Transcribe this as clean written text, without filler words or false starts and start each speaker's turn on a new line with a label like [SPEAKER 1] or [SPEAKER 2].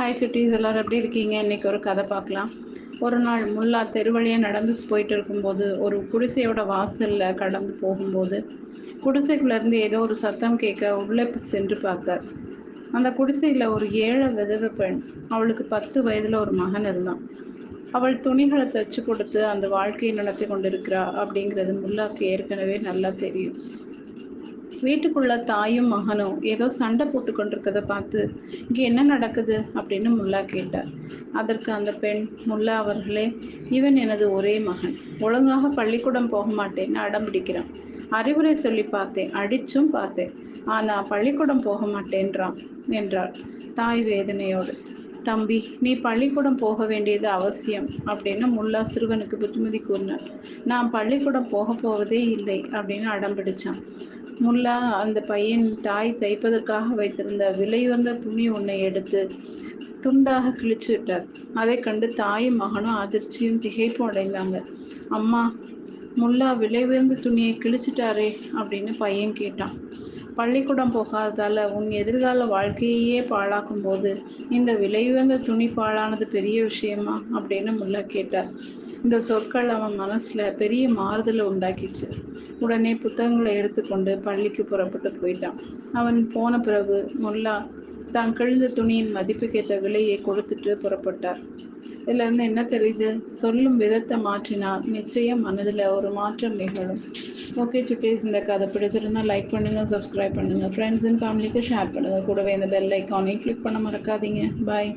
[SPEAKER 1] Hi சுட்டீஸ், எல்லோரும் எப்படி இருக்கீங்க? இன்றைக்கி ஒரு கதை பார்க்கலாம். ஒரு நாள் முல்லா தெருவழியாக நடந்து போயிட்டு இருக்கும்போது ஒரு குடிசையோட வாசலில் கடந்து போகும்போது குடிசைக்குள்ளேருந்து ஏதோ ஒரு சத்தம் கேட்க உள்ளே சென்று பார்த்தார். அந்த குடிசையில் ஒரு ஏழை விதவை பெண். அவளுக்கு 10 வயதில் ஒரு மகன் இருந்தான். அவள் துணிகளை தைச்சு கொடுத்து அந்த வாழ்க்கையை நடத்தி கொண்டிருக்கிறா அப்படிங்கிறது முல்லாக்கு ஏற்கனவே நல்லா தெரியும். வீட்டுக்குள்ள தாயும் மகனும் ஏதோ சண்டை போட்டு கொண்டிருக்கதை பார்த்து, இங்கே என்ன நடக்குது அப்படின்னு முல்லா கேட்டார். அதற்கு அந்த பெண், முல்லா அவர்களே, இவன் எனது ஒரே மகன். ஒழுங்காக பள்ளிக்கூடம் போக மாட்டேன்னு அடம் பிடிக்கிறான். அறிவுரை சொல்லி பார்த்தேன், அடிச்சும் பார்த்தேன், ஆனால் பள்ளிக்கூடம் போக மாட்டேன்றான் என்றாள் தாய் வேதனையோடு. தம்பி, நீ பள்ளிக்கூடம் போக வேண்டியது அவசியம் அப்படின்னு முல்லா சிறுவனுக்கு புத்திமதி கூறினார். நான் பள்ளிக்கூடம் போவதே இல்லை அப்படின்னு அடம் பிடிச்சான். முல்லா அந்த பையன் தாய் தைப்பதற்காக வைத்திருந்த விலையுயர்ந்த துணி ஒன்றை எடுத்து துண்டாக கிழிச்சு விட்டார். அதை கண்டு தாயும் மகனும் அதிர்ச்சியும் திகைப்பும் அடைந்தாங்க. அம்மா, முல்லா விலை உயர்ந்த துணியை கிழிச்சிட்டாரே அப்படின்னு பையன் கேட்டான். பள்ளிக்கூடம் போகாததால் உன் எதிர்கால வாழ்க்கையே பாழாக்கும் போது இந்த விலையுயர்ந்த துணி பாழானது பெரிய விஷயமா அப்படின்னு முல்லா கேட்டார். இந்த சொற்கள் அவன் மனசுல பெரிய மாறுதலை உண்டாக்கிச்சு. உடனே புத்தகங்களை எடுத்துக்கொண்டு பள்ளிக்கு புறப்பட்டு போயிட்டான். அவன் போன பிறகு முல்லா தான் கிழிந்த துணியின் மதிப்புக்கேற்ற விலையை கொடுத்துட்டு புறப்பட்டார். இதுல இருந்து என்ன தெரியுது? சொல்லும் விதத்தை மாற்றினால் நிச்சயம் மனதில் ஒரு மாற்றம் நிகழும். ஓகே சுட்டீஸ், இந்த கதை பிடிச்சிருந்தா லைக் பண்ணுங்கள், சப்ஸ்கிரைப் பண்ணுங்கள், ஃப்ரெண்ட்ஸ் அண்ட் ஃபேமிலிக்கு ஷேர் பண்ணுங்கள். கூடவே இந்த பெல் ஐக்கானையும் கிளிக் பண்ண மறக்காதீங்க. பாய்.